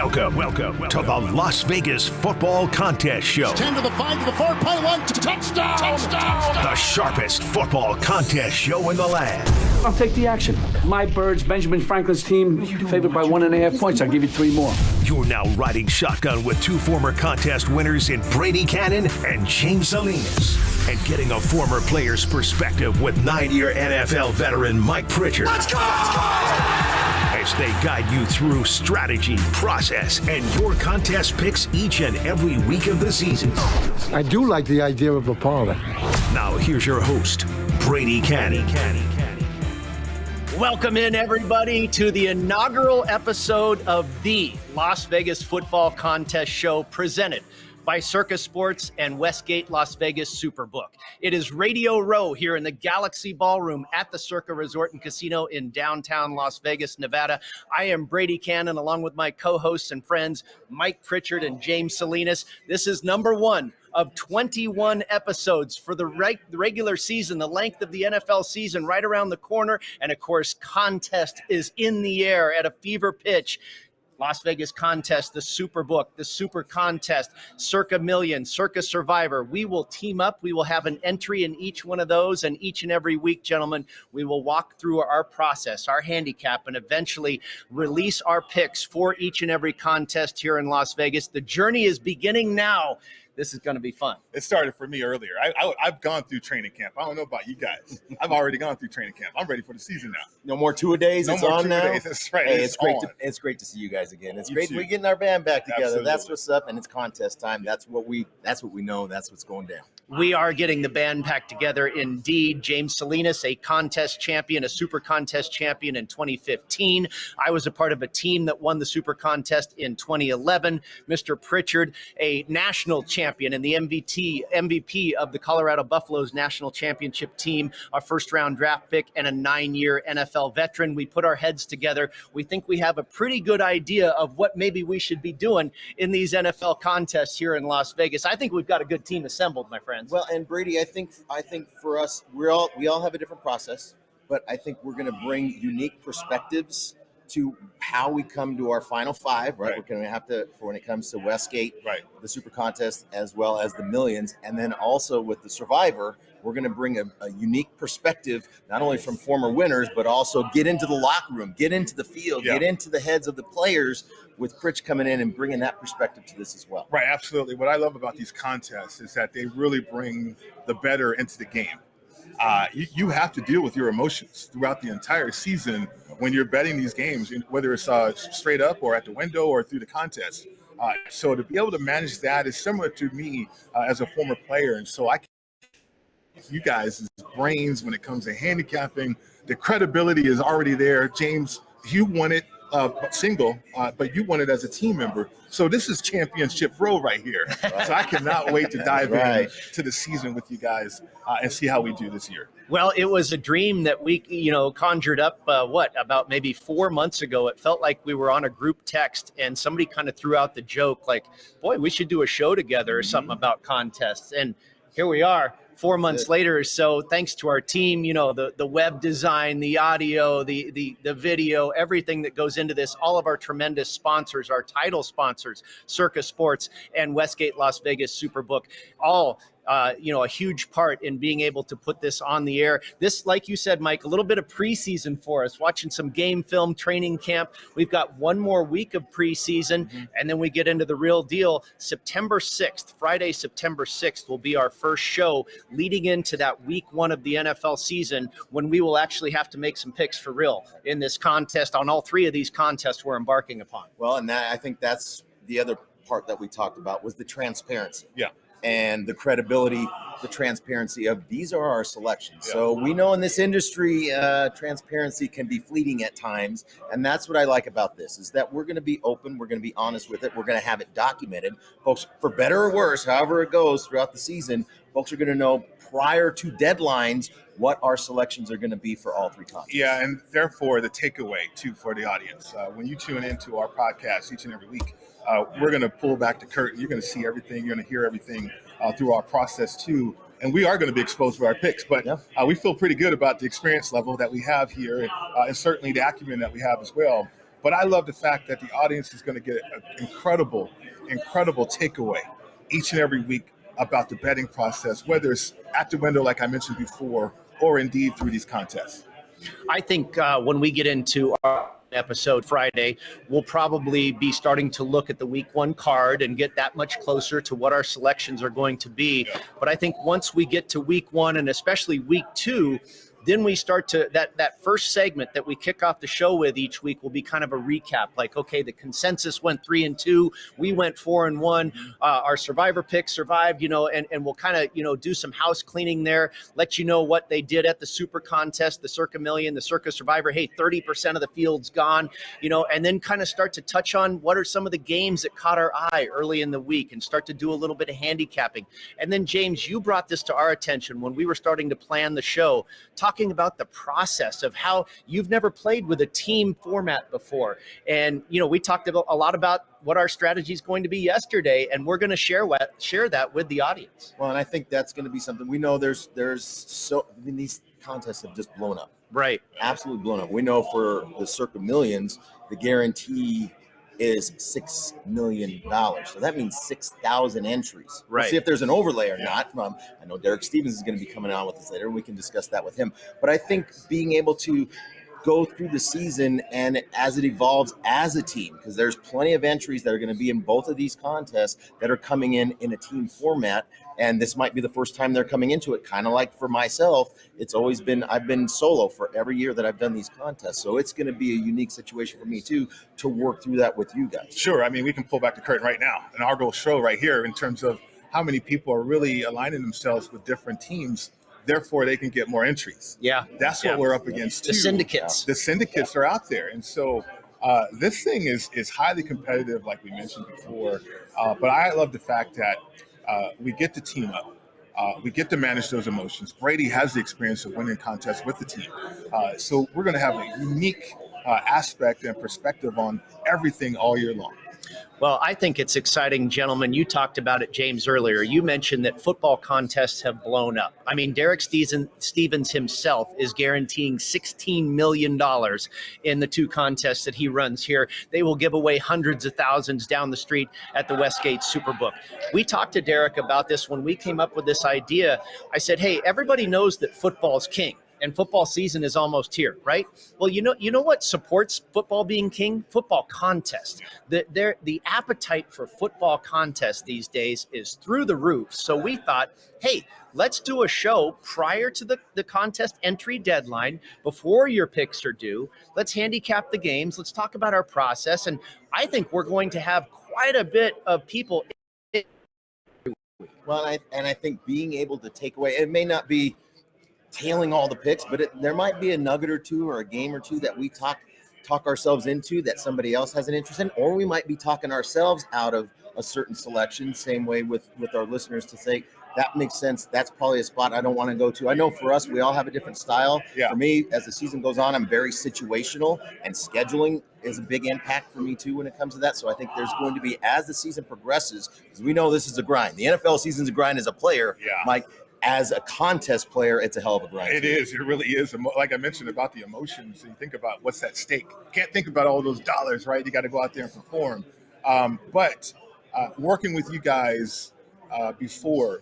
Welcome to the Las Vegas Football Contest Show. 10 to the 5 to the 4, pylon, touchdown! The sharpest football contest show in the land. I'll take the action. My Birds, Benjamin Franklin's team, favored by 1.5 points. I'll give you 3 more. You're now riding shotgun with 2 former contest winners in Brady, Kannon and James Salinas. And getting a former player's perspective with 9-year NFL veteran Mike Pritchard. Let's go! As they guide you through strategy, process, and your contest picks each and every week of the season. I do like the idea of a parlay. Now here's your host, Brady Kannon. Welcome in, everybody, to the inaugural episode of the Las Vegas Football Contest Show, presented by Circa Sports and Westgate Las Vegas Superbook. It is Radio Row here in the Galaxy Ballroom at the Circa Resort and Casino in downtown Las Vegas, Nevada. I am Brady Kannon, along with my co-hosts and friends, Mike Pritchard and James Salinas. This is number 1 of 21 episodes for the regular season, the length of the NFL season right around the corner. And of course, contest is in the air at a fever pitch. Las Vegas Contest, the Superbook, the Super Contest, Circa Million, Circa Survivor. We will team up. We will have an entry in each one of those. And each and every week, gentlemen, we will walk through our process, our handicap, and eventually release our picks for each and every contest here in Las Vegas. The journey is beginning now. This is going to be fun. It started for me earlier. I've gone through training camp. I don't know about you guys. I've already gone through training camp. I'm ready for the season now. No more two-a-days. No it's more on now. two-a-days. That's right. Hey, it's great to see you guys again. It's You great too. we're getting our band back together. Absolutely. That's what's up, and it's contest time. That's what we know. That's what's going down. We are getting the band back together indeed. James Salinas, a contest champion, a super contest champion in 2015. I was a part of a team that won the super contest in 2011. Mr. Pritchard, a national champion and the MVP of the Colorado Buffaloes national championship team, a first-round draft pick, and a 9-year NFL veteran. We put our heads together. We think we have a pretty good idea of what maybe we should be doing in these NFL contests here in Las Vegas. I think we've got a good team assembled, my friends. Well, and Brady, I think for us, we all have a different process, but I think we're going to bring unique perspectives to how we come to our final 5, right? We're going to have to, for when it comes to Westgate, Right. the Super Contest, as well as the Millions, and then also with the Survivor, we're going to bring a unique perspective, not only from former winners, but also get into the locker room, get into the field, Yeah. get into the heads of the players, with Pritch coming in and bringing that perspective to this as well. Right, absolutely. What I love about these contests is that they really bring the better into the game. You have to deal with your emotions throughout the entire season when you're betting these games, whether it's straight up or at the window or through the contest. So to be able to manage that is similar to me as a former player. And so you guys' brains when it comes to handicapping, the credibility is already there. James, you won it single, but you won it as a team member. So this is championship row right here. So I cannot wait to dive in to the season with you guys and see how we do this year. Well, it was a dream that we, conjured up, about maybe 4 months ago. It felt like we were on a group text and somebody kind of threw out the joke like, boy, we should do a show together or something about contests. And here we are. 4 months later or so, thanks to our team, the web design, the audio, the video, everything that goes into this, all of our tremendous sponsors, our title sponsors, Circa Sports and Westgate Las Vegas Superbook, all a huge part in being able to put this on the air. This, like you said, Mike, a little bit of preseason for us, watching some game film, training camp. We've got one more week of preseason, and then we get into the real deal. Friday, September 6th will be our first show leading into that week 1 of the NFL season, when we will actually have to make some picks for real in this contest, on all 3 of these contests we're embarking upon. Well, and I think that's the other part that we talked about, was the transparency. Yeah. And the credibility, the transparency of these are our selections. Yeah. So we know in this industry, transparency can be fleeting at times. And that's what I like about this, is that we're going to be open. We're going to be honest with it. We're going to have it documented. Folks, for better or worse, however it goes throughout the season, folks are going to know prior to deadlines what our selections are going to be for all 3 contests. Yeah, and therefore the takeaway, too, for the audience. When you tune into our podcast each and every week, we're going to pull back the curtain. You're going to see everything. You're going to hear everything through our process, too. And we are going to be exposed for our picks. But we feel pretty good about the experience level that we have here, and certainly the acumen that we have as well. But I love the fact that the audience is going to get an incredible takeaway each and every week about the betting process, whether it's at the window, like I mentioned before, or indeed through these contests. I think when we get into our episode Friday, we'll probably be starting to look at the week 1 card and get that much closer to what our selections are going to be. But I think once we get to week 1 and especially week 2, then we start to that first segment that we kick off the show with each week will be kind of a recap. Like, okay, the consensus went 3-2, we went 4-1. Our survivor picks survived, and we'll kind of do some house cleaning there. Let you know what they did at the Super Contest, the Circa Million, the Circa Survivor. Hey, 30% of the field's gone, and then kind of start to touch on what are some of the games that caught our eye early in the week, and start to do a little bit of handicapping. And then James, you brought this to our attention when we were starting to plan the show, talking about the process of how you've never played with a team format before. And, we talked a lot about what our strategy is going to be yesterday, and we're going to share that with the audience. Well, and I think that's going to be something we know these contests have just blown up. Right. Absolutely blown up. We know for the Circa Millions, the guarantee is $6 million. So that means 6,000 entries. Right. We'll see if there's an overlay or not. I know Derek Stevens is going to be coming on with us later, and we can discuss that with him. But I think being able to go through the season and as it evolves as a team, because there's plenty of entries that are going to be in both of these contests that are coming in a team format. And this might be the first time they're coming into it. Kind of like for myself, I've been solo for every year that I've done these contests. So it's going to be a unique situation for me too, to work through that with you guys. Sure. I mean, we can pull back the curtain right now and our goal show right here in terms of how many people are really aligning themselves with different teams. Therefore, they can get more entries. Yeah. That's what we're up against too. The syndicates. The syndicates are out there. And so this thing is highly competitive, like we mentioned before. But I love the fact that we get to team up. We get to manage those emotions. Brady has the experience of winning contests with the team. So we're going to have a unique aspect and perspective on everything all year long. Well, I think it's exciting, gentlemen. You talked about it, James, earlier. You mentioned that football contests have blown up. I mean, Derek Stevens himself is guaranteeing $16 million in the 2 contests that he runs here. They will give away hundreds of thousands down the street at the Westgate SuperBook. We talked to Derek about this when we came up with this idea. I said, hey, everybody knows that football's king. And football season is almost here, right? Well, you know what supports football being king? Football contest. The appetite for football contests these days is through the roof. So we thought, hey, let's do a show prior to the contest entry deadline, before your picks are due. Let's handicap the games. Let's talk about our process. And I think we're going to have quite a bit of people. Well, I think being able to take away, it may not be tailing all the picks, but there might be a nugget or two or a game or two that we talk ourselves into that somebody else has an interest in, or we might be talking ourselves out of a certain selection. Same way with our listeners to say, that makes sense. That's probably a spot I don't want to go to. I know for us, we all have a different style. Yeah. For me, as the season goes on, I'm very situational, and scheduling is a big impact for me too when it comes to that. So I think there's going to be, as the season progresses, because we know this is a grind. The NFL season's a grind as a player, Mike. As a contest player, it's a hell of a grind. It is. It really is. Like I mentioned about the emotions, you think about what's at stake. Can't think about all those dollars, right? You got to go out there and perform. But working with you guys before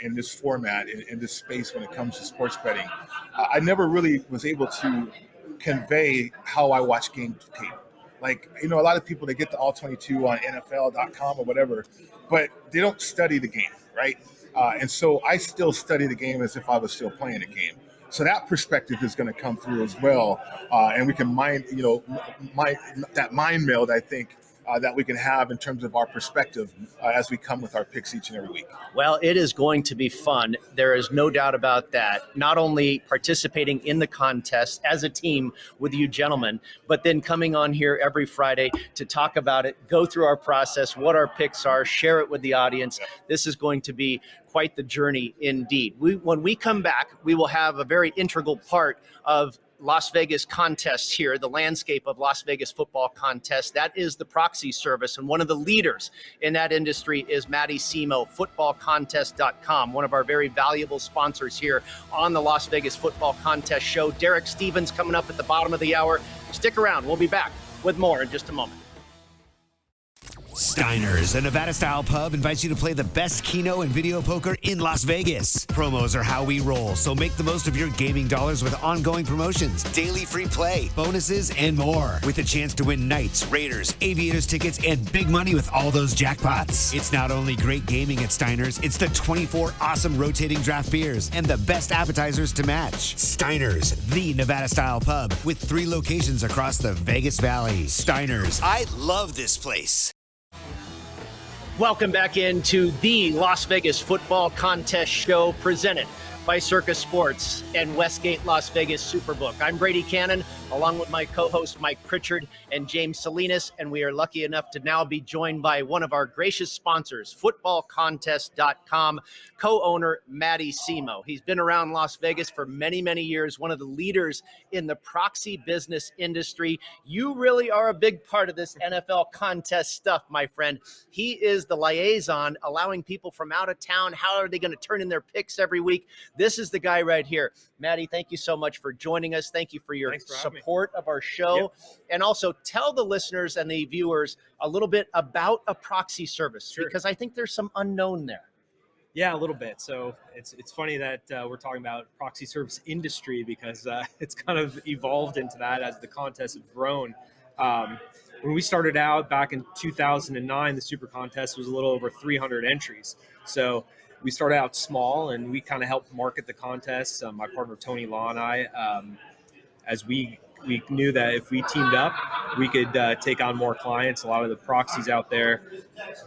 in this format, in this space when it comes to sports betting, I never really was able to convey how I watch game tape. Like, a lot of people, they get the all 22 on NFL.com or whatever, but they don't study the game, right? And so I still study the game as if I was still playing the game. So that perspective is going to come through as well. And we can that mind meld, I think, that we can have in terms of our perspective as we come with our picks each and every week. Well, it is going to be fun. There is no doubt about that. Not only participating in the contest as a team with you gentlemen, but then coming on here every Friday to talk about it, go through our process, what our picks are, share it with the audience. This is going to be quite the journey indeed. When we come back, we will have a very integral part of Las Vegas contests here, the landscape of Las Vegas football contests. That is the Proxy service, and one of the leaders in that industry is Matty Simo, footballcontest.com, one of our very valuable sponsors here on the Las Vegas Football Contest Show. Derek Stevens coming up at the bottom of the hour. Stick around. We'll be back with more in just a moment. Steiner's, a Nevada-style pub, invites you to play the best keno and video poker in Las Vegas. Promos are how we roll, so make the most of your gaming dollars with ongoing promotions, daily free play, bonuses, and more. With a chance to win Knights, Raiders, Aviators tickets, and big money with all those jackpots. It's not only great gaming at Steiner's, it's the 24 awesome rotating draft beers and the best appetizers to match. Steiner's, the Nevada-style pub, with 3 locations across the Vegas Valley. Steiner's, I love this place. Welcome back into the Las Vegas Football Contest show presented by Circa Sports and Westgate Las Vegas Superbook. I'm Brady Kannon, along with my co-host Mike Pritchard and James Salinas, and we are lucky enough to now be joined by one of our gracious sponsors, footballcontest.com, co-owner Matty Simo. He's been around Las Vegas for many, many years, one of the leaders in the proxy business industry. You really are a big part of this NFL contest stuff, my friend. He is the liaison, allowing people from out of town, how are they going to turn in their picks every week? This is the guy right here. Matty, thank you so much for joining us. Thank you for your support of our show. Yep. And also tell the listeners and the viewers a little bit about a proxy service, because I think there's some unknown there. Yeah, a little bit. So it's funny that we're talking about proxy service industry, because it's kind of evolved into that as the contests have grown. When we started out back in 2009, the Super Contest was a little over 300 entries. So we started out small, and we kind of helped market the contest. My partner Tony Law and I, as we knew that if we teamed up, we could take on more clients. A lot of the proxies out there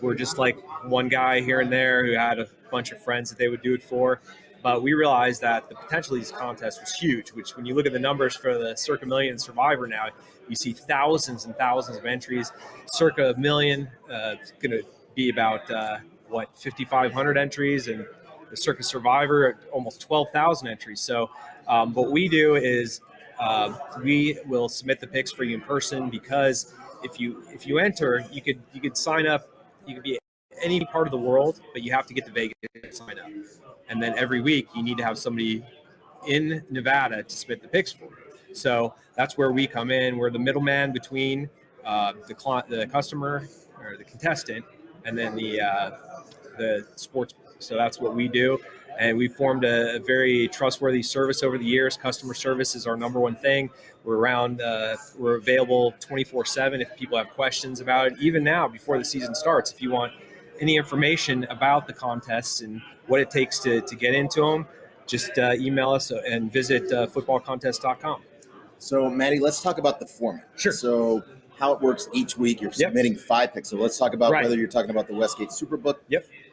were just like one guy here and there who had a bunch of friends that they would do it for. But we realized that the potential of these contests was huge, which when you look at the numbers for the Circa Million and Survivor now, you see thousands and thousands of entries. Circa Million is going to be about 5,500 entries, and the Circa Survivor almost 12,000 entries. So what we do is we will submit the picks for you in person, because if you enter, you could sign up. You could be any part of the world, but you have to get to Vegas to sign up. And then every week you need to have somebody in Nevada to submit the picks for you. So that's where we come in. We're the middleman between the customer or the contestant and then the sports. So that's what we do. And we formed a very trustworthy service over the years. Customer service is our number one thing. We're around, we're available 24/7 if people have questions about it. Even now, before the season starts, if you want any information about the contests and what it takes to get into them, just email us and visit footballcontest.com. So, Matty, let's talk about the format. Sure. So, how it works each week, you're submitting 5 picks. So let's talk about whether you're talking about the Westgate Superbook,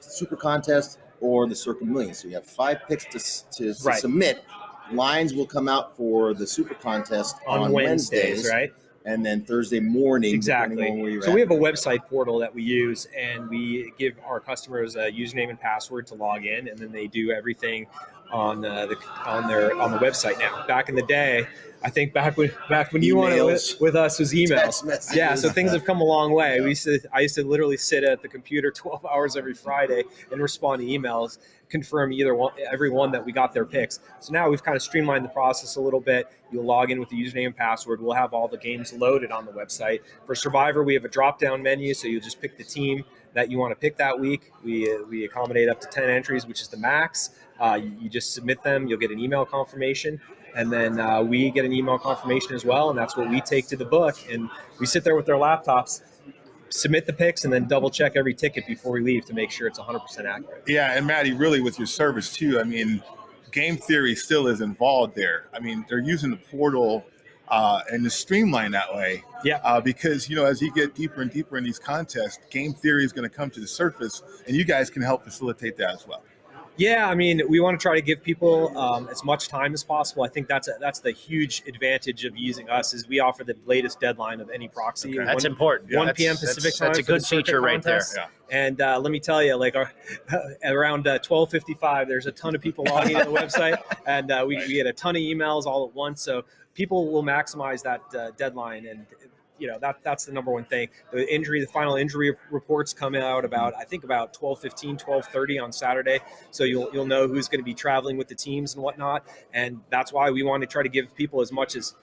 Super Contest, or the Circa Million. So you have 5 picks to submit. Lines will come out for the Super Contest on Wednesdays, right? And then Thursday morning. Exactly. So we have a website portal that we use, and we give our customers a username and password to log in, and then they do everything on the website now. Back in the day, I think back when you wanted with us was emails. Yeah, so things have come a long way. I used to literally sit at the computer 12 hours every Friday and respond to emails, confirm everyone that we got their picks. So now we've kind of streamlined the process a little bit. You'll log in with the username and password. We'll have all the games loaded on the website. For Survivor, we have a drop-down menu, so you'll just pick the team that you want to pick that week. We accommodate up to 10 entries, which is the max. You just submit them. You'll get an email confirmation. And then we get an email confirmation as well, and that's what we take to the book. And we sit there with our laptops, submit the picks, and then double check every ticket before we leave to make sure it's 100% accurate. Yeah, and Matty, really with your service too, I mean, game theory still is involved there. I mean, they're using the portal and to streamline that way. Yeah. Because, as you get deeper and deeper in these contests, game theory is going to come to the surface, and you guys can help facilitate that as well. Yeah, I mean, we want to try to give people as much time as possible. I think that's the huge advantage of using us is we offer the latest deadline of any proxy. Okay. That's important. 1 p.m. Pacific time. That's a good feature right there. Yeah. And let me tell you, around 12:55, there's a ton of people logging on the website, and we get a ton of emails all at once. So people will maximize that deadline, and that's the number one thing. The final injury reports come out about 12:15, 12:30 on Saturday. So you'll know who's going to be traveling with the teams and whatnot. And that's why we want to try to give people as much as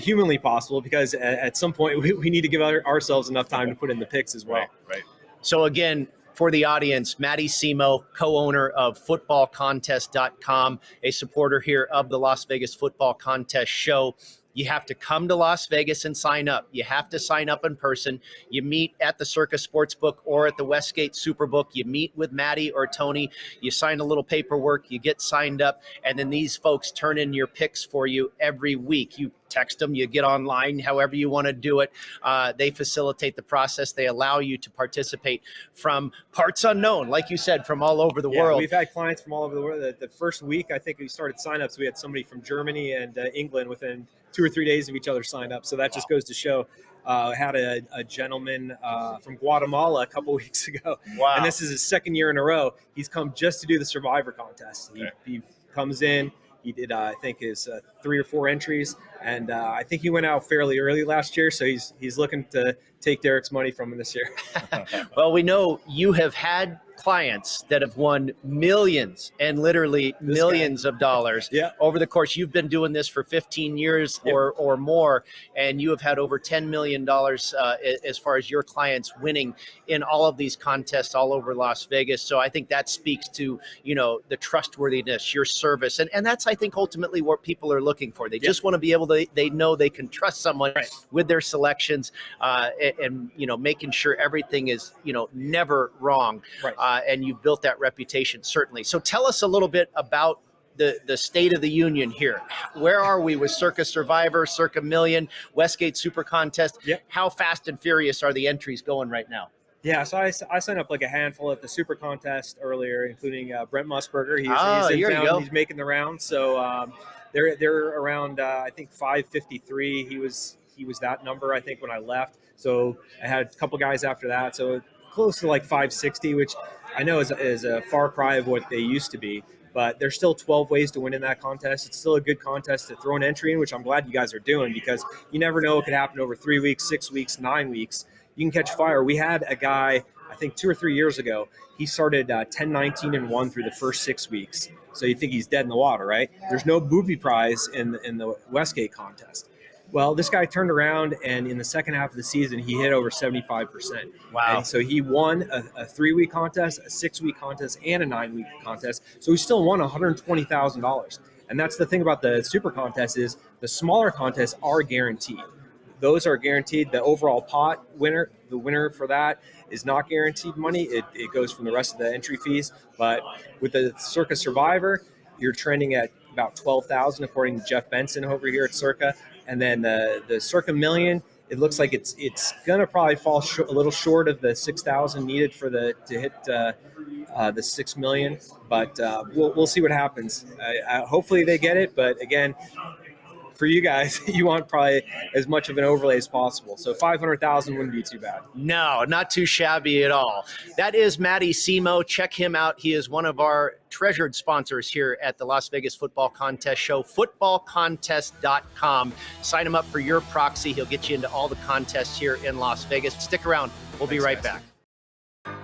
humanly possible, because at some point we need to give ourselves enough time to put in the picks as well. Right. So again, for the audience, Matty Simo, co-owner of footballcontest.com, a supporter here of the Las Vegas Football Contest show. You have to come to Las Vegas and sign up. You have to sign up in person. You meet at the Circa Sportsbook or at the Westgate SuperBook. You meet with Matty or Tony. You sign a little paperwork. You get signed up. And then these folks turn in your picks for you every week. You text them. You get online, however you want to do it. They facilitate the process. They allow you to participate from parts unknown, like you said, from all over the world. We've had clients from all over the world. The first week, I think we started signups. We had somebody from Germany and England within 2 or 3 days of each other signed up. So that just goes to show. I had a gentleman from Guatemala a couple weeks ago. Wow. And this is his second year in a row. He's come just to do the Survivor contest. He comes in. He did, I think, his 3 or 4 entries. And I think he went out fairly early last year. So he's looking to take Derek's money from him this year. Well, we know you have had clients that have won millions and literally millions of dollars over the course. You've been doing this for 15 years or more, and you have had over $10 million as far as your clients winning in all of these contests all over Las Vegas. So I think that speaks to, the trustworthiness, your service. And that's, I think, ultimately what people are looking for. They just want to be able to, they know they can trust someone with their selections and making sure everything is, never wrong. Right. And you've built that reputation, certainly. So tell us a little bit about the state of the union here. Where are we with Circa Survivor, Circa Million, Westgate SuperContest? How fast and furious are the entries going right now? Yeah, so I signed up like a handful at the Super Contest earlier, including Brent Musburger. He's in town. He's making the rounds. So they're around, I think, 553. He was that number, I think, when I left. So I had a couple guys after that. So close to like 560, which I know is a far cry of what they used to be. But there's still 12 ways to win in that contest. It's still a good contest to throw an entry in, which I'm glad you guys are doing, because you never know what could happen over 3 weeks, 6 weeks, 9 weeks. You can catch fire. We had a guy, I think 2 or 3 years ago, he started 10-19-1 through the first 6 weeks. So you think he's dead in the water, right? There's no booby prize in the Westgate contest. Well, this guy turned around, and in the second half of the season, he hit over 75%. Wow. And so he won a 3-week contest, a 6-week contest, and a 9-week contest. So he still won $120,000. And that's the thing about the Super Contest is the smaller contests are guaranteed. Those are guaranteed. The overall pot winner, the winner for that is not guaranteed money. It goes from the rest of the entry fees. But with the Circa Survivor, you're trending at about $12,000, according to Jeff Benson over here at Circa. And then the Circa Million, it looks like it's gonna probably fall a little short of the 6,000 needed for to hit the 6 million. But we'll see what happens. Hopefully they get it. But again, for you guys, you want probably as much of an overlay as possible. So 500,000 wouldn't be too bad. No, not too shabby at all. That is Matty Simo. Check him out. He is one of our treasured sponsors here at the Las Vegas Football Contest show, footballcontest.com. Sign him up for your proxy. He'll get you into all the contests here in Las Vegas. Stick around. We'll be right back.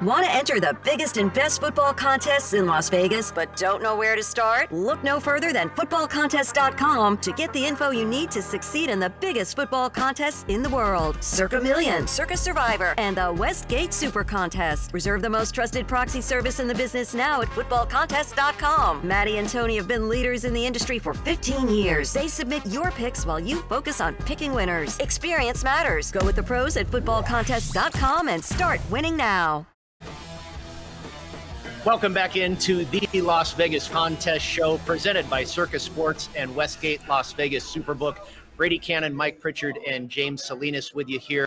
Want to enter the biggest and best football contests in Las Vegas, but don't know where to start? Look no further than footballcontest.com to get the info you need to succeed in the biggest football contests in the world. Circa Million, Circa Survivor, and the Westgate SuperContest. Reserve the most trusted proxy service in the business now at footballcontest.com. Matty and Tony have been leaders in the industry for 15 years. They submit your picks while you focus on picking winners. Experience matters. Go with the pros at footballcontest.com and start winning now. Welcome back into the Las Vegas Contest show presented by Circa Sports and Westgate Las Vegas SuperBook. Brady, Kannon, Mike Pritchard, and James Salinas with you here.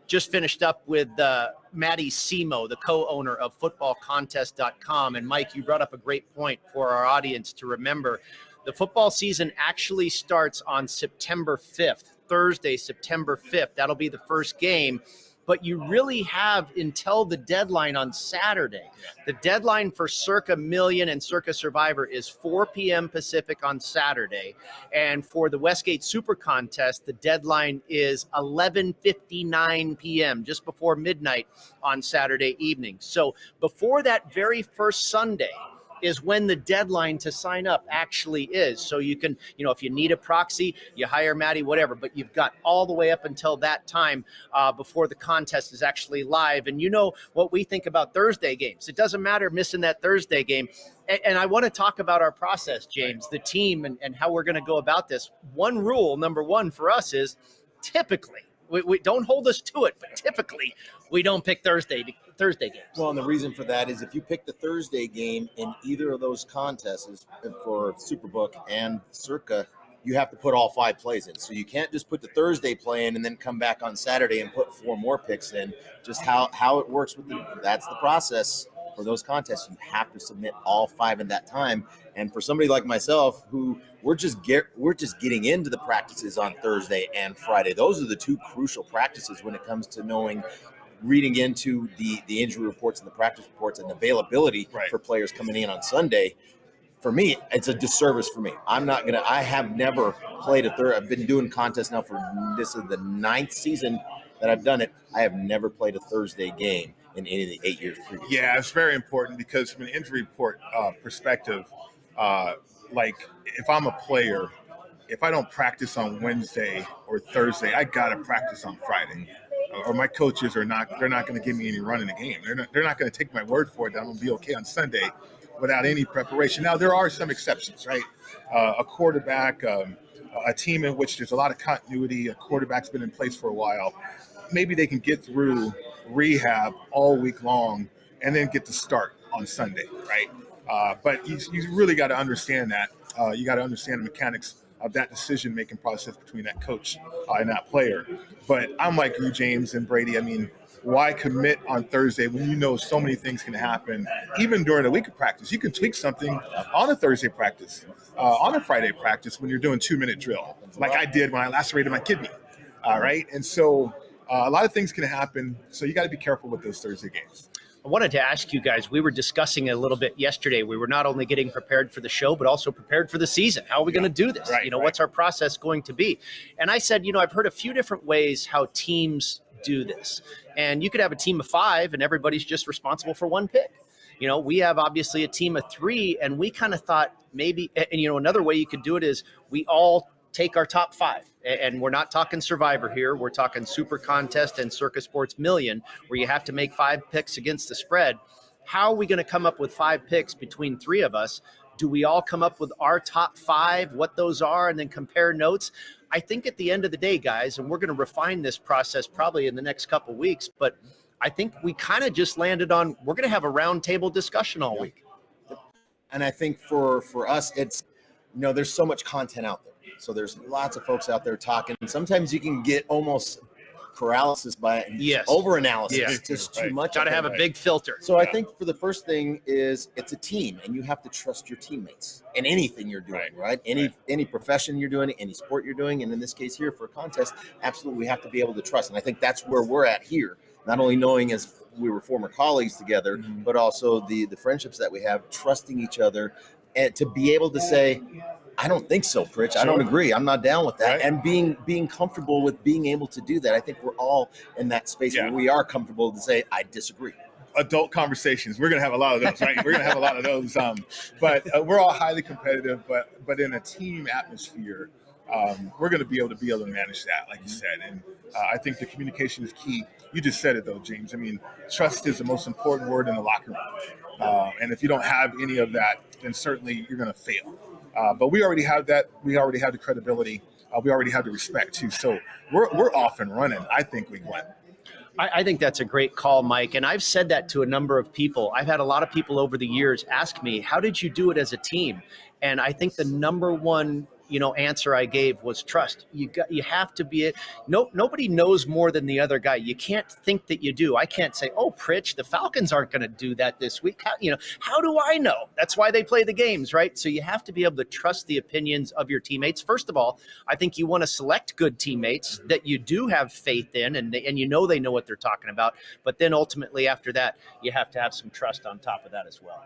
Just finished up with Matty Simo, the co-owner of footballcontest.com. And Mike, you brought up a great point for our audience to remember. The football season actually starts on September 5th, Thursday, September 5th. That'll be the first game. But you really have until the deadline on Saturday. The deadline for Circa Million and Circa Survivor is 4 p.m. Pacific on Saturday. And for the Westgate Super Contest, the deadline is 11:59 p.m., just before midnight on Saturday evening. So before that very first Sunday, is when the deadline to sign up actually is. So you can, if you need a proxy, you hire Matty, whatever, but you've got all the way up until that time before the contest is actually live. And you know what we think about Thursday games. It doesn't matter missing that Thursday game. And I want to talk about our process, James, the team, and how we're going to go about this. One rule, number one for us is typically, we don't hold us to it, but typically we don't pick Thursday games. Well, and the reason for that is if you pick the Thursday game in either of those contests for Superbook and Circa, you have to put all 5 plays in. So you can't just put the Thursday play in and then come back on Saturday and put 4 more picks in. Just how it works that's the process for those contests. You have to submit all 5 in that time. And for somebody like myself, who we're just getting into the practices on Thursday and Friday. Those are the 2 crucial practices when it comes to reading into the injury reports and the practice reports and availability for players coming in on Sunday. For me, it's a disservice for me. I have never played I've been doing contests now this is the 9th season that I've done it. I have never played a Thursday game in any of the 8 years previous. Yeah, it's very important because from an injury report perspective, like if I'm a player, if I don't practice on Wednesday or Thursday, I got to practice on Friday. Or my coaches they're not going to give me any run in the game. They're not going to take my word for it that I'm going to be okay on Sunday without any preparation. Now, there are some exceptions, right? A quarterback, a team in which there's a lot of continuity, a quarterback's been in place for a while. Maybe they can get through rehab all week long and then get to start on Sunday, right? But you really got to understand that. You got to understand the mechanics of that decision-making process between that coach and that player. But I'm like you, James and Brady. I mean, why commit on Thursday when you know so many things can happen? Even during a week of practice, you can tweak something on a Thursday practice, on a Friday practice when you're doing 2-minute drill, like I did when I lacerated my kidney. All right, and so a lot of things can happen. So you got to be careful with those Thursday games. I wanted to ask you guys, we were discussing it a little bit yesterday. We were not only getting prepared for the show, but also prepared for the season. How are we going to do this? What's our process going to be? And I said, I've heard a few different ways how teams do this. And you could have a team of 5 and everybody's just responsible for 1 pick. We have obviously a team of 3, and we kind of thought maybe, and another way you could do it is we all take our top 5. And we're not talking Survivor here. We're talking SuperContest and Circa Sports Million, where you have to make 5 picks against the spread. How are we going to come up with 5 picks between 3 of us? Do we all come up with our top 5, what those are, and then compare notes? I think at the end of the day, guys, and we're going to refine this process probably in the next couple weeks, but I think we kind of just landed on we're going to have a roundtable discussion all week. And I think for us, it's, there's so much content out there. So there's lots of folks out there talking. Sometimes you can get almost paralysis by over-analysis. Yes. It's just too much. Got to have a big filter. So I think for the first thing is it's a team, and you have to trust your teammates in anything you're doing, right? Any profession you're doing, any sport you're doing, and in this case here for a contest, absolutely we have to be able to trust. And I think that's where we're at here. Not only knowing as we were former colleagues together, but also the friendships that we have, trusting each other, and to be able to say, I don't think so, Pritch. I don't agree. I'm not down with that. Right. And being comfortable with being able to do that. I think we're all in that space where we are comfortable to say, I disagree. Adult conversations. We're going to have a lot of those, right? We're going to have a lot of those. But we're all highly competitive, but in a team atmosphere, we're going to be able to manage that, like you said. And I think the communication is key. You just said it, though, James. I mean, trust is the most important word in the locker room. And if you don't have any of that, then certainly you're going to fail. But we already have that. We already have the credibility. We already have the respect, too. So we're off and running. I think we won. I think that's a great call, Mike. And I've said that to a number of people. I've had a lot of people over the years ask me, how did you do it as a team? And I think the number one answer I gave was trust. You have to be it. Nobody knows more than the other guy. You can't think that you do. I can't say, oh, Pritch, the Falcons aren't going to do that this week. How do I know? That's why they play the games, right? So you have to be able to trust the opinions of your teammates. First of all, I think you want to select good teammates that you do have faith in and they know what they're talking about. But then ultimately after that, you have to have some trust on top of that as well.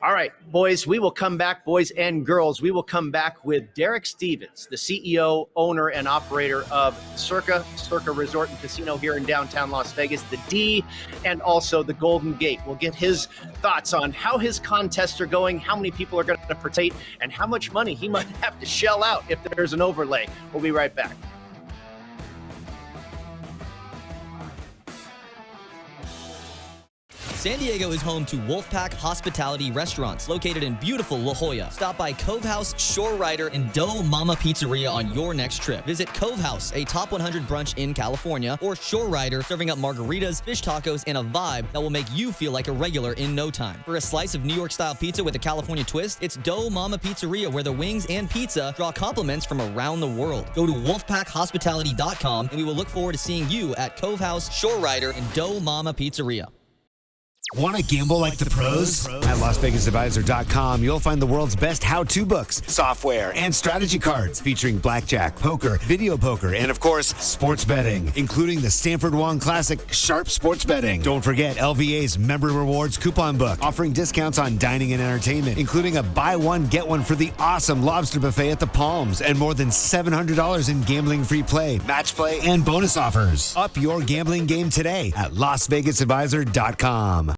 All right, boys, we will come back, boys and girls. We will come back with Derek Stevens, the CEO, owner, and operator of Circa Resort and Casino here in downtown Las Vegas, the D, and also the Golden Gate. We'll get his thoughts on how his contests are going, how many people are going to participate, and how much money he might have to shell out if there's an overlay. We'll be right back. San Diego is home to Wolfpack Hospitality restaurants located in beautiful La Jolla. Stop by Cove House, Shore Rider, and Dough Mama Pizzeria on your next trip. Visit Cove House, a top 100 brunch in California, or Shore Rider, serving up margaritas, fish tacos, and a vibe that will make you feel like a regular in no time. For a slice of New York-style pizza with a California twist, it's Dough Mama Pizzeria, where the wings and pizza draw compliments from around the world. Go to wolfpackhospitality.com, and we will look forward to seeing you at Cove House, Shore Rider, and Dough Mama Pizzeria. Want to gamble like the pros? At LasVegasAdvisor.com, you'll find the world's best how-to books, software, and strategy cards featuring blackjack, poker, video poker, and of course, sports betting, including the Stanford Wong Classic Sharp Sports Betting. Don't forget LVA's Member Rewards coupon book, offering discounts on dining and entertainment, including a buy one, get one for the awesome lobster buffet at the Palms, and more than $700 in gambling-free play, match play, and bonus offers. Up your gambling game today at LasVegasAdvisor.com.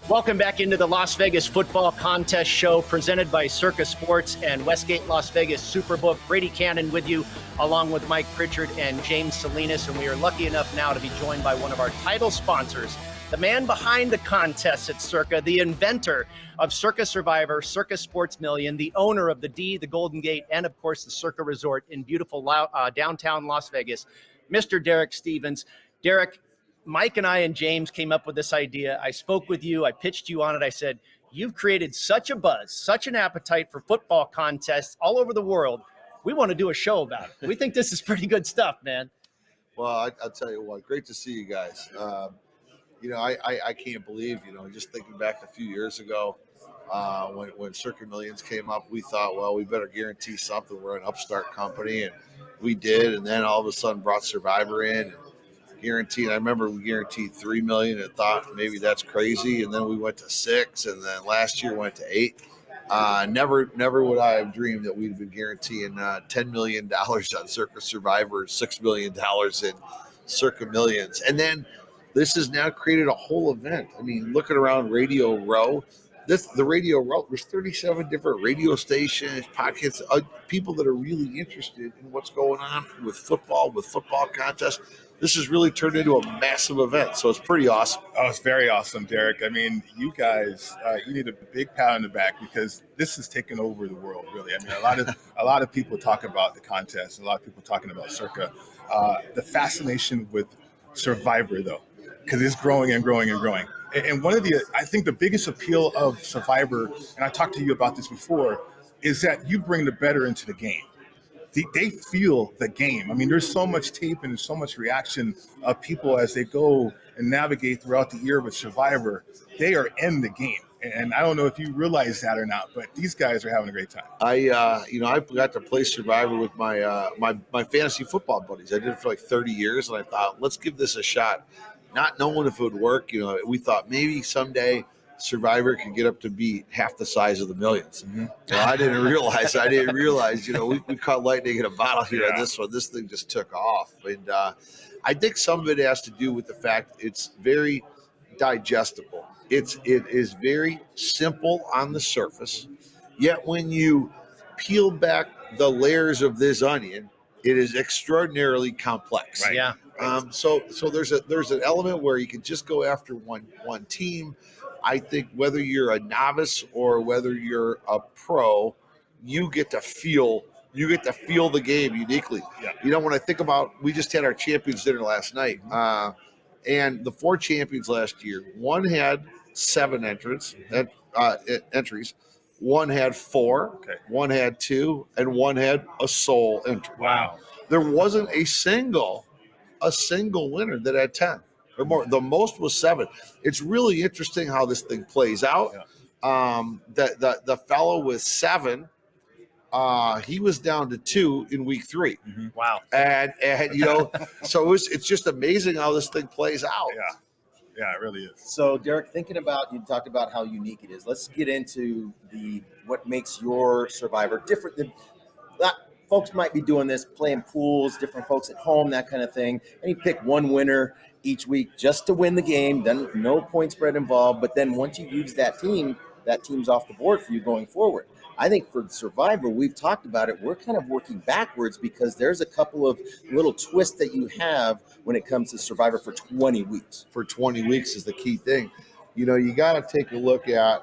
Welcome back into the Las Vegas Football Contest Show presented by Circa Sports and Westgate Las Vegas Superbook. Brady Kannon with you, along with Mike Pritchard and James Salinas. And we are lucky enough now to be joined by one of our title sponsors, the man behind the contests at Circa, the inventor of Circa Survivor, Circa Sports Million, the owner of the D, the Golden Gate, and of course the Circa Resort in beautiful downtown Las Vegas, Mr. Derek Stevens. Derek, Mike and I and James came up with this idea. I spoke with you. I pitched you on it. I said, you've created such a buzz, such an appetite for football contests all over the world. We want to do a show about it. We think this is pretty good stuff, man. Well, I'll tell you what, great to see you guys. I can't believe, just thinking back a few years ago, when Circa Millions came up, we thought, well, we better guarantee something. We're an upstart company, and we did. And then all of a sudden brought Survivor in and guaranteed. I remember we guaranteed $3 million and thought maybe that's crazy. And then we went to 6, and then last year went to 8. Never would I have dreamed that we'd been guaranteeing $10 million on Circa Survivor, $6 million in Circa Millions. And then this has now created a whole event. I mean, looking around Radio Row, the Radio Row, there's 37 different radio stations, podcasts, people that are really interested in what's going on with football contests. This has really turned into a massive event, so it's pretty awesome. Oh, it's very awesome, Derek. I mean, you guys, you need a big pat on the back because this has taken over the world, really. I mean, a lot of people talk about the contest, a lot of people talking about Circa. The fascination with Survivor, though, because it's growing and growing and growing. And I think the biggest appeal of Survivor, and I talked to you about this before, is that you bring the better into the game. They feel the game. I mean, there's so much tape and there's so much reaction of people as they go and navigate throughout the year with Survivor. They are in the game. And I don't know if you realize that or not, but these guys are having a great time. I got to play Survivor with my fantasy football buddies. I did it for like 30 years, and I thought, let's give this a shot. Not knowing if it would work, we thought maybe someday Survivor could get up to be half the size of the Millions. Mm-hmm. Well, I didn't realize, we caught lightning in a bottle here on this one. This thing just took off. And I think some of it has to do with the fact it's very digestible. It is very simple on the surface, yet when you peel back the layers of this onion, it is extraordinarily complex. Right. Yeah. So there's an element where you can just go after one team. I think whether you're a novice or whether you're a pro, you get to feel the game uniquely. Yeah. When I think about, we just had our champions dinner last night, and the 4 champions last year, one had 7 entries, one had 4, one had 2, and one had a sole entry. Wow. There wasn't a single winner that had 10 or more. The most was 7. It's really interesting how this thing plays out. Yeah. The fellow with 7, he was down to 2 in week 3. Mm-hmm. Wow. And so it's just amazing how this thing plays out. Yeah. Yeah, it really is. So, Derek, thinking about, you talked about how unique it is. Let's get into what makes your Survivor different than folks might be doing this, playing pools, different folks at home, that kind of thing. And you pick one winner each week just to win the game, then no point spread involved. But then once you use that team's off the board for you going forward. I think for Survivor, we've talked about it, we're kind of working backwards because there's a couple of little twists that you have when it comes to Survivor for 20 weeks. For 20 weeks is the key thing. You got to take a look at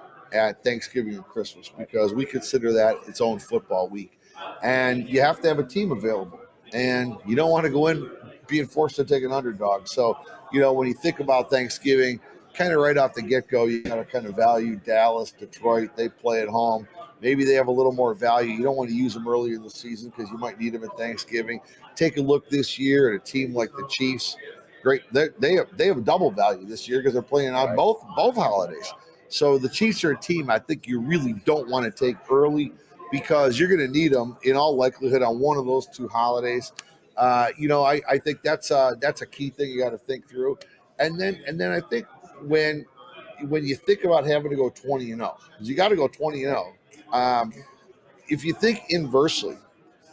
Thanksgiving and Christmas because we consider that its own football week. And you have to have a team available. And you don't want to go in being forced to take an underdog. So, when you think about Thanksgiving, kind of right off the get-go, you got to kind of value Dallas, Detroit. They play at home. Maybe they have a little more value. You don't want to use them earlier in the season because you might need them at Thanksgiving. Take a look this year at a team like the Chiefs. Great. They have double value this year because they're playing on both holidays. So the Chiefs are a team I think you really don't want to take early because you're going to need them in all likelihood on one of those two holidays. I think that's a key thing you got to think through. And then I think when you think about having to go 20-0, because you got to go 20-0. If you think inversely,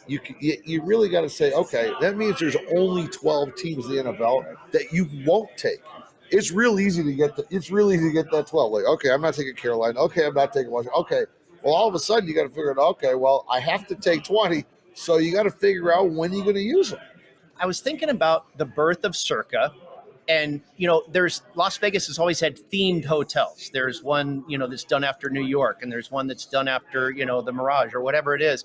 you really got to say, okay, that means there's only 12 teams in the NFL that you won't take. It's real easy to get that 12. Like, okay, I'm not taking Carolina. Okay, I'm not taking Washington. Okay, well, all of a sudden you got to figure out, okay, well, I have to take 20. So you got to figure out when you're going to use them. I was thinking about the birth of Circa. And, there's Las Vegas has always had themed hotels. There's one, that's done after New York, and there's one that's done after, the Mirage or whatever it is.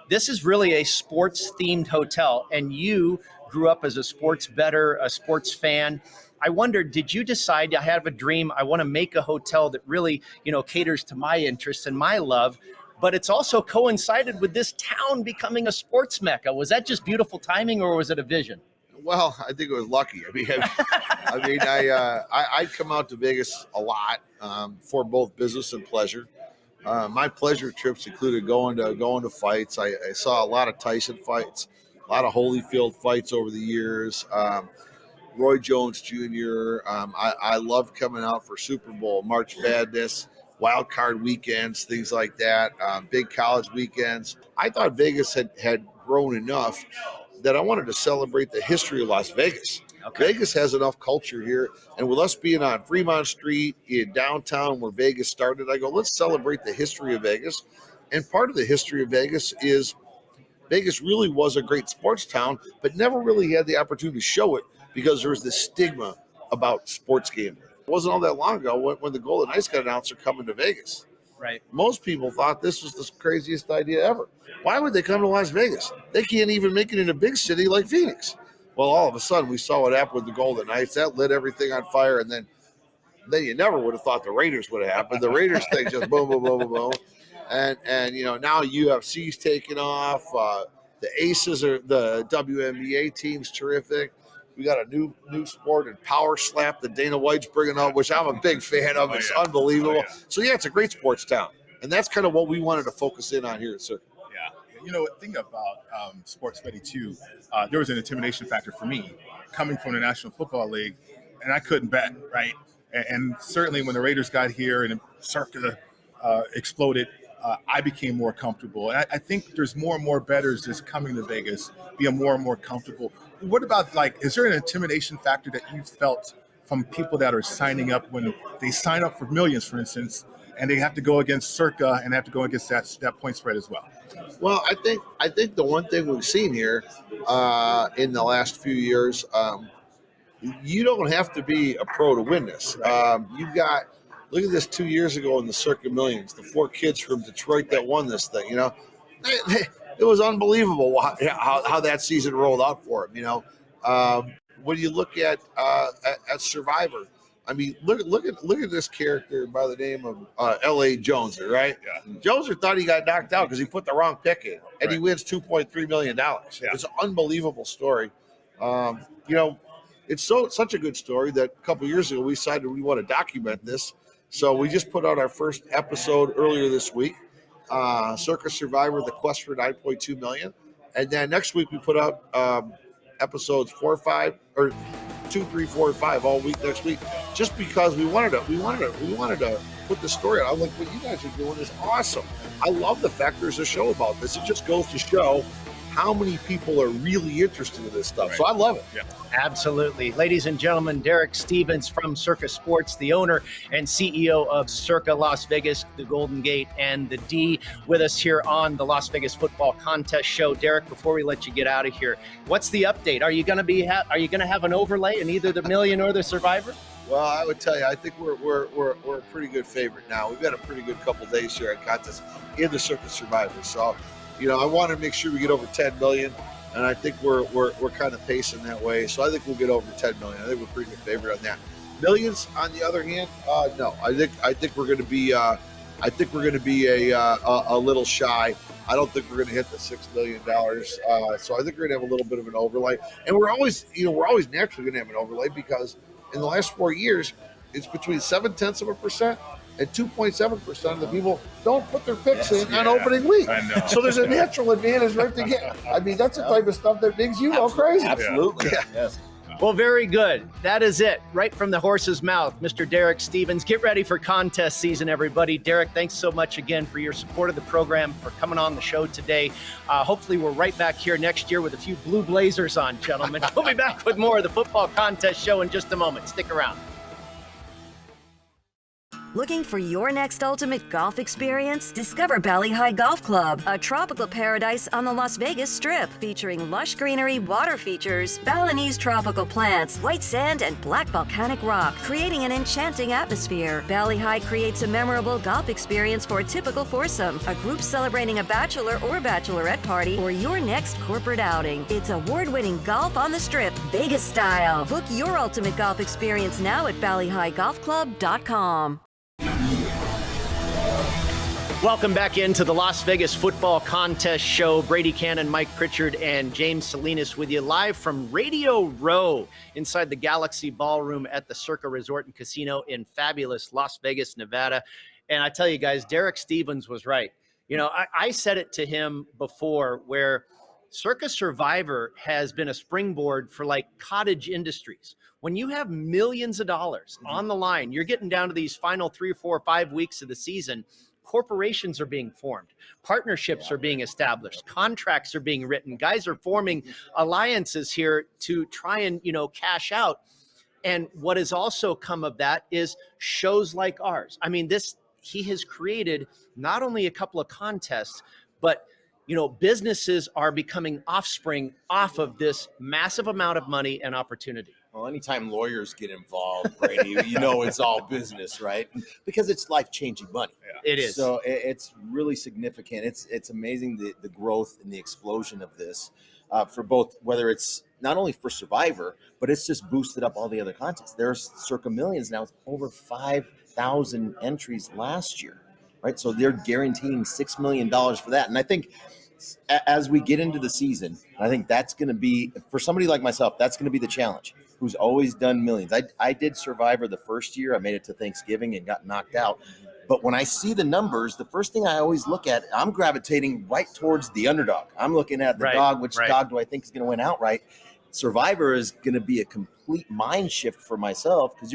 This is really a sports themed hotel. And you grew up as a sports bettor, a sports fan. I wondered, did you decide, I have a dream, I want to make a hotel that really, caters to my interests and my love, but it's also coincided with this town becoming a sports mecca. Was that just beautiful timing or was it a vision? Well, I think it was lucky. I come out to Vegas a lot for both business and pleasure. My pleasure trips included going to fights. I saw a lot of Tyson fights, a lot of Holyfield fights over the years. Roy Jones Jr. I loved coming out for Super Bowl, March Madness, wild card weekends, things like that, big college weekends. I thought Vegas had grown enough that I wanted to celebrate the history of Las Vegas. Okay. Vegas has enough culture here, and with us being on Fremont Street in downtown where Vegas started, I go, let's celebrate the history of Vegas. And part of the history of Vegas is Vegas really was a great sports town, but never really had the opportunity to show it because there was this stigma about sports gambling. It wasn't all that long ago when the Golden Knights got announced they're coming to Vegas. Right. Most people thought this was the craziest idea ever. Why would they come to Las Vegas? They can't even make it in a big city like Phoenix. Well, all of a sudden, we saw what happened with the Golden Knights. That lit everything on fire, and then you never would have thought the Raiders would have happened. The Raiders thing just boom, boom, boom, boom, boom. And now UFC's taking off. The Aces are the WNBA team's terrific. We got a new sport in Power Slap that Dana White's bringing up, which I'm a big fan of. It's unbelievable. So, it's a great sports town. And that's kind of what we wanted to focus in on here at Circa. Yeah. Thinking about sports betting too, there was an intimidation factor for me coming from the National Football League, and I couldn't bet, right? And certainly when the Raiders got here and Circa exploded, I became more comfortable. And I think there's more and more bettors that's coming to Vegas, being more and more comfortable. What about, is there an intimidation factor that you felt from people that are signing up when they sign up for Millions, for instance, and they have to go against Circa and have to go against that point spread as well? Well, I think the one thing we've seen here in the last few years, you don't have to be a pro to win this. Look at this 2 years ago in the Circa Millions, the 4 kids from Detroit that won this thing. It was unbelievable how that season rolled out for them. When you look at Survivor, I mean, look at this character by the name of L.A. Joneser, right? Yeah. Joneser thought he got knocked out because he put the wrong pick in, and he wins $2.3 million. Yeah. It's an unbelievable story. It's such a good story that a couple years ago we decided we want to document this. So we just put out our first episode earlier this week, Circa Survivor, the quest for $9.2 million. And then next week we put out episodes 2 2, 3, 4, and 5 all week next week, just because we wanted to put the story out. I'm like, what you guys are doing is awesome. I love the fact there's a show about this. It just goes to show how many people are really interested in this stuff. Right. So I love it. Yeah. Absolutely. Ladies and gentlemen, Derek Stevens from Circa Sports, the owner and CEO of Circa Las Vegas, the Golden Gate, and the D, with us here on the Las Vegas Football Contest Show. Derek, before we let you get out of here, what's the update? Are you going to have an overlay in either the Million or the Survivor? Well, I would tell you, I think we're a pretty good favorite now. We've got a pretty good couple days here at contest in the Circa Survivor. So, I want to make sure we get over 10 million, and I think we're kind of pacing that way. So I think we'll get over 10 million. I think we're a pretty good favorite on that. Millions, on the other hand, no. I think we're going to be a little shy. I don't think we're going to hit the $6 million. So I think we're going to have a little bit of an overlay, and we're always naturally going to have an overlay because in the last 4 years, it's between 0.7% and 2.7% of the people don't put their picks in on opening week. I know. So there's a natural advantage right to get. I mean, that's the type of stuff that makes you go crazy. Absolutely. Yeah. Yes. Well, very good. That is it. Right from the horse's mouth, Mr. Derek Stevens. Get ready for contest season, everybody. Derek, thanks so much again for your support of the program, for coming on the show today. Hopefully, we're right back here next year with a few blue blazers on, gentlemen. We'll be back with more of the Football Contest Show in just a moment. Stick around. Looking for your next ultimate golf experience? Discover Bali Hai Golf Club, a tropical paradise on the Las Vegas Strip, featuring lush greenery, water features, Balinese tropical plants, white sand, and black volcanic rock, creating an enchanting atmosphere. Bali Hai creates a memorable golf experience for a typical foursome, a group celebrating a bachelor or bachelorette party, or your next corporate outing. It's award-winning golf on the Strip, Vegas style. Book your ultimate golf experience now at BaliHaiGolfClub.com. Welcome back into the Las Vegas Football Contest Show. Brady, Kannon, Mike Pritchard, and James Salinas with you live from Radio Row inside the Galaxy Ballroom at the Circa Resort and Casino in fabulous Las Vegas, Nevada. And I tell you guys, Derek Stevens was right. I said it to him before where Circa Survivor has been a springboard for like cottage industries. When you have millions of dollars on the line, you're getting down to these final 3, 4, 5 weeks of the season. Corporations are being formed, partnerships are being established, contracts are being written, guys are forming alliances here to try and, cash out. And what has also come of that is shows like ours. I mean, he has created not only a couple of contests, but businesses are becoming offspring off of this massive amount of money and opportunity. Well, anytime lawyers get involved, Brady, it's all business, right? Because it's life-changing money. Yeah. It is. So it's really significant. It's amazing the growth and the explosion of this for both, whether it's not only for Survivor, but it's just boosted up all the other contests. There's Circa Millions now, over 5,000 entries last year, right? So they're guaranteeing $6 million for that. And I think as we get into the season, I think that's going to be, for somebody like myself, that's going to be the challenge, who's always done millions. I did Survivor the first year. I made it to Thanksgiving and got knocked out. But when I see the numbers, the first thing I always look at, I'm gravitating right towards the underdog. I'm looking at the dog, which dog do I think is going to win outright? Survivor is going to be a complete mind shift for myself because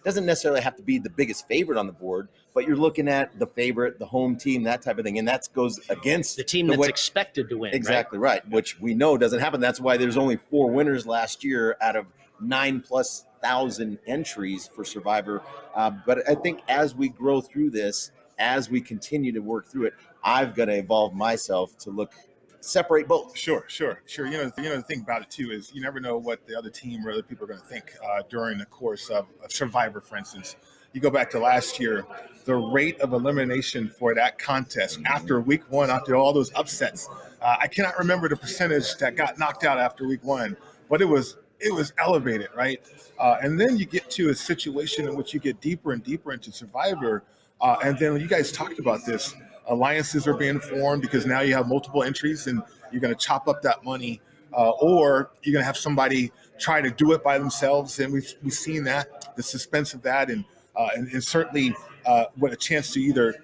doesn't necessarily have to be the biggest favorite on the board, but you're looking at the favorite, the home team, that type of thing. And that goes against the team that's expected to win. Exactly right, which we know doesn't happen. That's why there's only 4 winners last year out of 9,000+ entries for Survivor. But I think as we grow through this, as we continue to work through it, I've got to evolve myself to separate both. Sure. The thing about it too is you never know what the other team or other people are going to think during the course of Survivor, for instance. You go back to last year, the rate of elimination for that contest after week 1, after all those upsets, I cannot remember the percentage that got knocked out after week 1, but it was elevated, right? And then you get to a situation in which you get deeper and deeper into Survivor, and then you guys talked about this. Alliances are being formed because now you have multiple entries and you're going to chop up that money, or you're going to have somebody try to do it by themselves. And we've seen that, the suspense of that, and certainly what a chance to either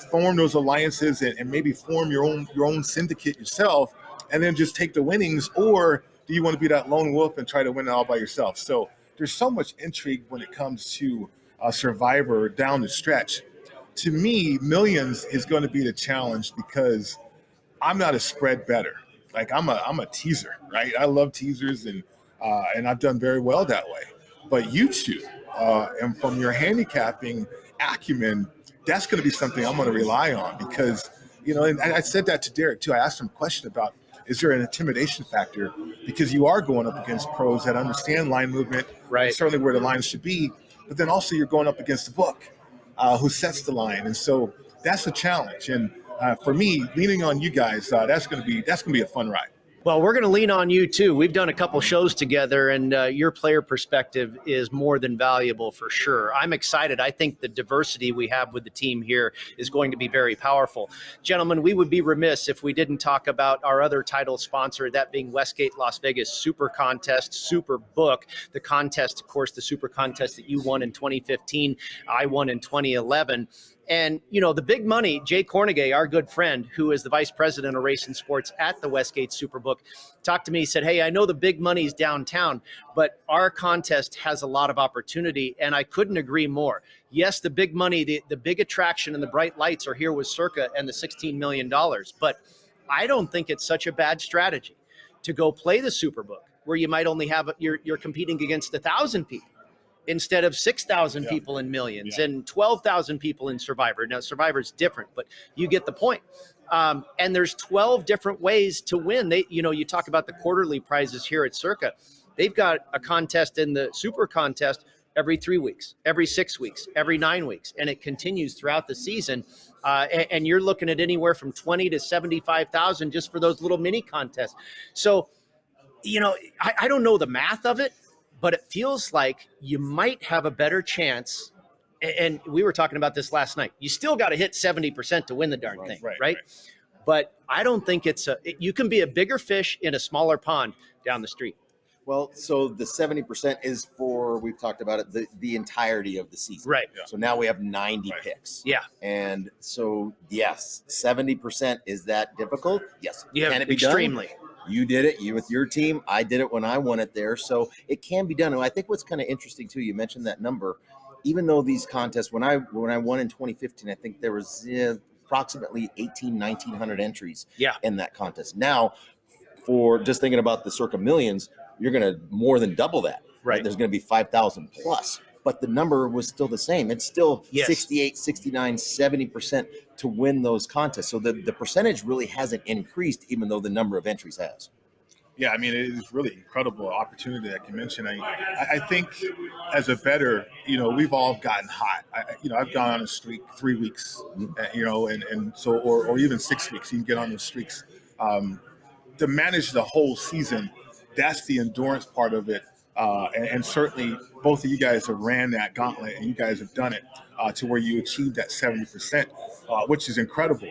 form those alliances and maybe form your own syndicate yourself, and then just take the winnings, or do you want to be that lone wolf and try to win it all by yourself? So there's so much intrigue when it comes to Survivor down the stretch. To me, Millions is going to be the challenge because I'm not a spread better. Like I'm a teaser, right? I love teasers and I've done very well that way. But you two, and from your handicapping acumen, that's going to be something I'm going to rely on because, and I said that to Derek too. I asked him a question about, is there an intimidation factor? Because you are going up against pros that understand line movement, right? Certainly where the lines should be, but then also you're going up against the book, who sets the line, and so that's a challenge. And for me, leaning on you guys, that's going to be a fun ride. Well, we're going to lean on you too. We've done a couple shows together, and your player perspective is more than valuable for sure. I'm excited. I think the diversity we have with the team here is going to be very powerful. Gentlemen, we would be remiss if we didn't talk about our other title sponsor, that being Westgate Las Vegas SuperContest, Superbook. The contest, of course, the SuperContest that you won in 2015, I won in 2011. And, the big money, Jay Cornegay, our good friend, who is the vice president of racing sports at the Westgate Superbook, talked to me. He said, hey, I know the big money's downtown, but our contest has a lot of opportunity. And I couldn't agree more. Yes, the big money, the big attraction and the bright lights are here with Circa and the $16 million. But I don't think it's such a bad strategy to go play the Superbook, where you might only have, you're competing against 1,000 people. Instead of 6,000 people in Millions and 12,000 people in Survivor. Now, Survivor's different, but you get the point. And there's 12 different ways to win. You talk about the quarterly prizes here at Circa. They've got a contest in the Super Contest every 3 weeks, every 6 weeks, every 9 weeks, and it continues throughout the season. And you're looking at anywhere from 20 to 75,000 just for those little mini contests. So, I don't know the math of it, but it feels like you might have a better chance. And we were talking about this last night. You still got to hit 70% to win the darn thing, right? But I don't think you can be a bigger fish in a smaller pond down the street. Well, so the 70% is for, we've talked about it, the entirety of the season. Right. Yeah. So now we have 90 picks. Yeah. And so, yes, 70%, is that difficult? Yes. Yeah, can it be extremely. Done? You did it. You with your team. I did it when I won it there. So it can be done. And I think what's kind of interesting too, you mentioned that number. Even though these contests, when I won in 2015, I think there was approximately 1,900 entries in that contest. Now, for just thinking about the Circa Millions, you're going to more than double that. Right. There's going to be 5,000 plus. But the number was still the same. It's still 68, 69, 70% to win those contests. So the percentage really hasn't increased, even though the number of entries has. Yeah, I mean, it is really incredible opportunity that you mentioned. I think as a bettor, we've all gotten hot. I've gone on a streak 3 weeks, and so, or even 6 weeks, you can get on those streaks. To manage the whole season, that's the endurance part of it. And certainly both of you guys have ran that gauntlet and you guys have done it to where you achieved that 70%, which is incredible.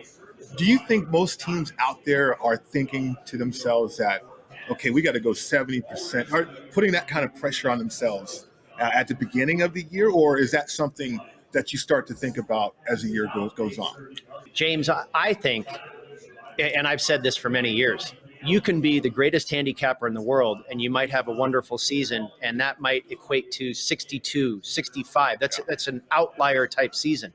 Do you think most teams out there are thinking to themselves that, okay, we got to go 70%, or putting that kind of pressure on themselves at the beginning of the year? Or is that something that you start to think about as the year goes on? James, I think, and I've said this for many years, you can be the greatest handicapper in the world and you might have a wonderful season, and that might equate to 62, 65. That's an outlier type season.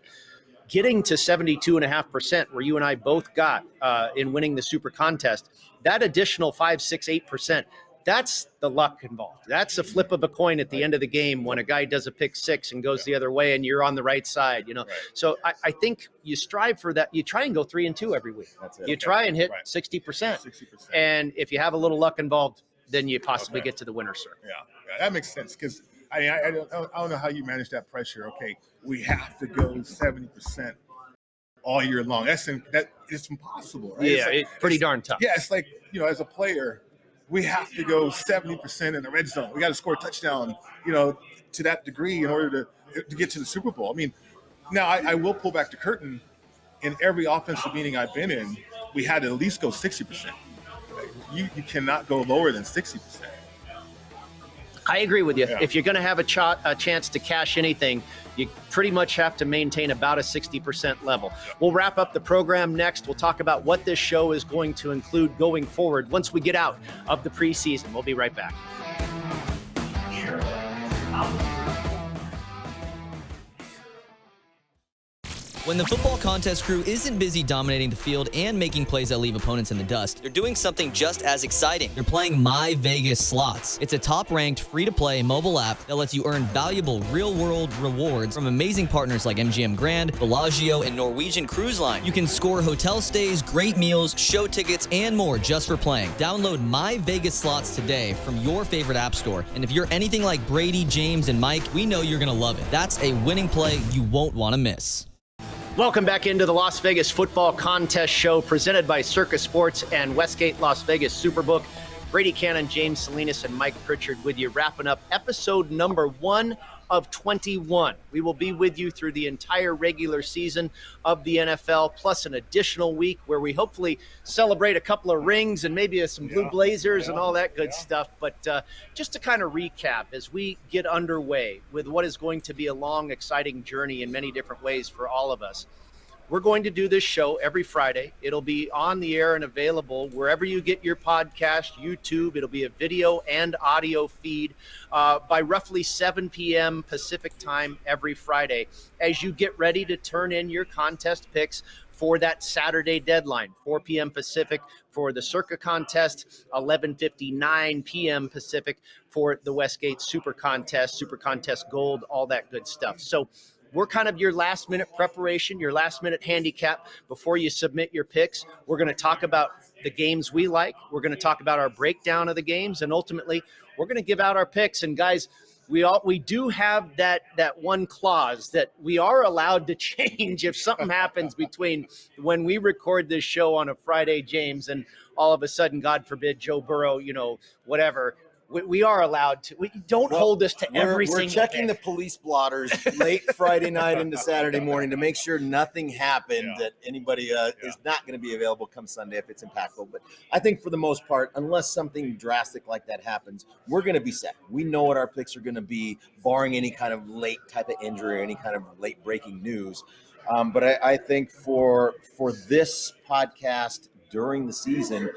Getting to 72.5%, where you and I both got in winning the Super Contest, that additional 5, 6, 8%, that's the luck involved. That's a flip of a coin at the end of the game when a guy does a pick six and goes the other way and you're on the right side, Right. So I think you strive for that. You try and go 3 and 2 every week. That's it. You try and hit 60%. And if you have a little luck involved, then you possibly get to the winner's circle. Yeah, that makes sense. Because I don't know how you manage that pressure. Okay, we have to go 70% all year long. It's impossible. Right? Yeah, it's pretty darn tough. Yeah, it's like, as a player, we have to go 70% in the red zone. We got to score a touchdown, to that degree in order to get to the Super Bowl. I mean, now I will pull back the curtain. In every offensive meeting I've been in, we had to at least go 60%. You cannot go lower than 60%. I agree with you. Yeah. If you're going to have a chance to cash anything, you pretty much have to maintain about a 60% level. Yeah. We'll wrap up the program next. We'll talk about what this show is going to include going forward once we get out of the preseason. We'll be right back. When the football contest crew isn't busy dominating the field and making plays that leave opponents in the dust, they're doing something just as exciting. They're playing MyVegas slots. It's a top-ranked, free-to-play mobile app that lets you earn valuable real-world rewards from amazing partners like MGM Grand, Bellagio, and Norwegian Cruise Line. You can score hotel stays, great meals, show tickets, and more just for playing. Download MyVegas slots today from your favorite app store. And if you're anything like Brady, James, and Mike, we know you're going to love it. That's a winning play you won't want to miss. Welcome back into the Las Vegas Football Contest Show presented by Circa Sports and Westgate Las Vegas Superbook. Brady, Kannon, James Salinas, and Mike Pritchard with you, wrapping up episode number 1 of 21. We will be with you through the entire regular season of the NFL, plus an additional week where we hopefully celebrate a couple of rings and maybe some blue blazers and all that good stuff. But just to kind of recap as we get underway with what is going to be a long, exciting journey in many different ways for all of us. We're going to do this show every Friday. It'll be on the air and available wherever you get your podcast, YouTube. It'll be a video and audio feed by roughly 7 p.m. Pacific time every Friday as you get ready to turn in your contest picks for that Saturday deadline, 4 p.m. Pacific for the Circa contest, 11:59 p.m. Pacific for the Westgate SuperContest Gold, all that good stuff. So we're kind of your last-minute preparation, your last-minute handicap before you submit your picks. We're going to talk about the games we like. We're going to talk about our breakdown of the games, and ultimately, we're going to give out our picks. And guys, we do have that one clause that we are allowed to change if something happens between when we record this show on a Friday, James, and all of a sudden, God forbid, Joe Burrow, whatever. We are allowed to. We don't hold us to every single We're checking pick. the police blotters late Friday night into Saturday morning to make sure nothing happened, that anybody is not going to be available come Sunday if it's impactful. But I think for the most part, unless something drastic like that happens, we're going to be set. We know what our picks are going to be, barring any kind of late type of injury or any kind of late breaking news. But I think for this podcast during the season,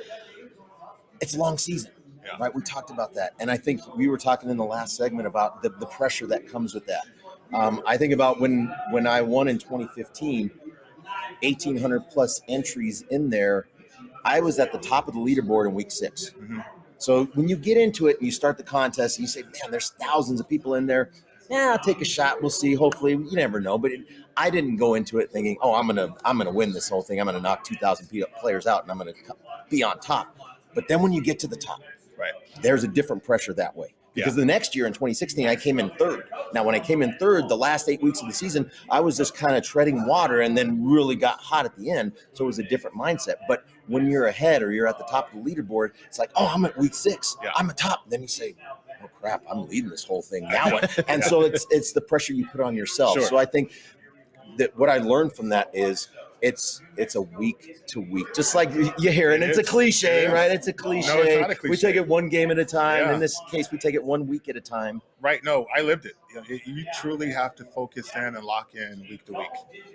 it's a long season. Right, we talked about that, and I think we were talking in the last segment about the pressure that comes with that. I think about when I won in 2015, 1,800 plus entries in there. I was at the top of the leaderboard in week 6. Mm-hmm. So when you get into it and you start the contest, and you say, "Man, there's thousands of people in there." Yeah, I'll take a shot. We'll see. Hopefully, you never know. But I didn't go into it thinking, "Oh, I'm gonna win this whole thing. I'm gonna knock 2,000 players out, and I'm gonna be on top." But then when you get to the top, right, there's a different pressure that way. Because the next year in 2016, I came in third. Now, when I came in third, the last 8 weeks of the season, I was just kind of treading water and then really got hot at the end. So it was a different mindset. But when you're ahead or you're at the top of the leaderboard, it's like, oh, I'm at week 6. Yeah. I'm at top. Then you say, oh, crap, I'm leading this whole thing now. And so it's the pressure you put on yourself. Sure. So I think that what I learned from that is it's a week to week, just like you hear it. It's a cliche, right? It's a cliche. No, it's not a cliche. We take it one game at a time. Yeah. In this case, we take it 1 week at a time. Right. No, I lived it. You truly have to focus in and lock in week to week.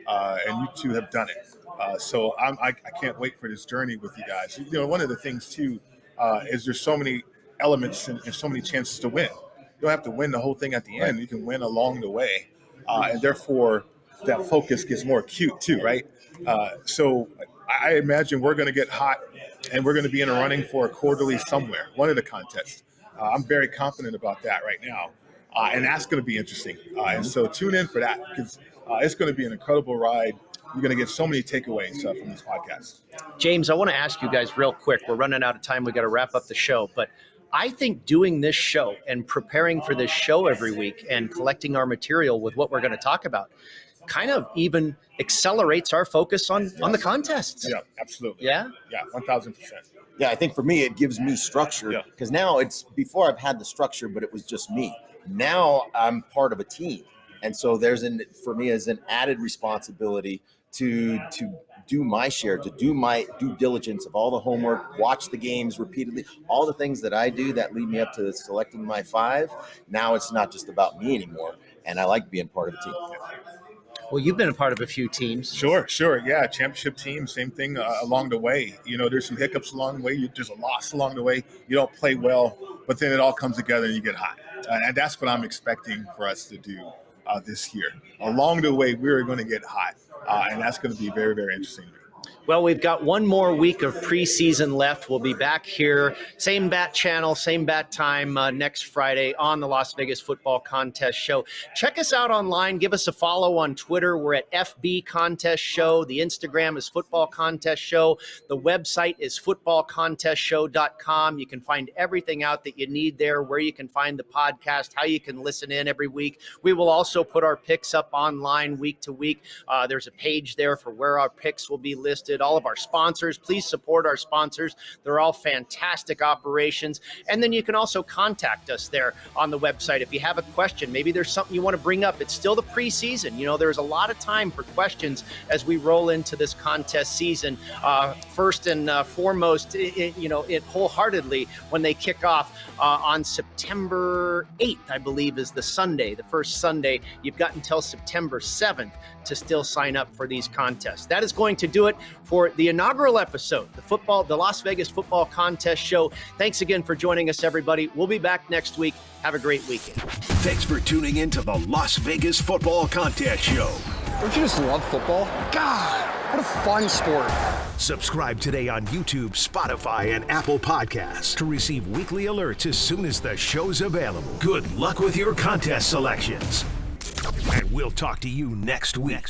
And you two have done it. So I can't wait for this journey with you guys. One of the things too is there's so many elements and so many chances to win. You don't have to win the whole thing at the end. You can win along the way. And therefore that focus gets more acute too, right? So I imagine we're going to get hot and we're going to be in a running for a quarterly somewhere, one of the contests. I'm very confident about that right now. And that's going to be interesting. And so tune in for that because it's going to be an incredible ride. You're going to get so many takeaways from this podcast. James, I want to ask you guys real quick. We're running out of time. We got to wrap up the show. But I think doing this show and preparing for this show every week and collecting our material with what we're going to talk about kind of even accelerates our focus on the contests. Yeah, absolutely. Yeah? Yeah, 1,000%. Yeah, I think for me, it gives me structure because now before I've had the structure, but it was just me. Now I'm part of a team. And so for me as an added responsibility to do my share, to do my due diligence of all the homework, watch the games repeatedly, all the things that I do that lead me up to selecting my 5. Now it's not just about me anymore. And I like being part of a team. Well, you've been a part of a few teams. Sure. Yeah, championship team, same thing along the way. There's some hiccups along the way. There's a loss along the way. You don't play well, but then it all comes together and you get hot. And that's what I'm expecting for us to do this year. Along the way, we're going to get hot, and that's going to be very, very interesting to me. Well, we've got one more week of preseason left. We'll be back here, same bat channel, same bat time next Friday on the Las Vegas Football Contest Show. Check us out online. Give us a follow on Twitter. We're at FB Contest Show. The Instagram is Football Contest Show. The website is footballcontestshow.com. You can find everything out that you need there, where you can find the podcast, how you can listen in every week. We will also put our picks up online week to week. There's a page there for where our picks will be listed. All of our sponsors, please support our sponsors. They're all fantastic operations. And then you can also contact us there on the website. If you have a question, maybe there's something you want to bring up. It's still the preseason. There's a lot of time for questions as we roll into this contest season. First and foremost, it wholeheartedly when they kick off on September 8th, I believe is the Sunday, the first Sunday. You've got until September 7th to still sign up for these contests. That is going to do it for the inaugural episode, the Las Vegas Football Contest Show. Thanks again for joining us, everybody. We'll be back next week. Have a great weekend. Thanks for tuning in to the Las Vegas Football Contest Show. Don't you just love football? God, what a fun sport. Subscribe today on YouTube, Spotify, and Apple Podcasts to receive weekly alerts as soon as the show's available. Good luck with your contest selections. And we'll talk to you next week.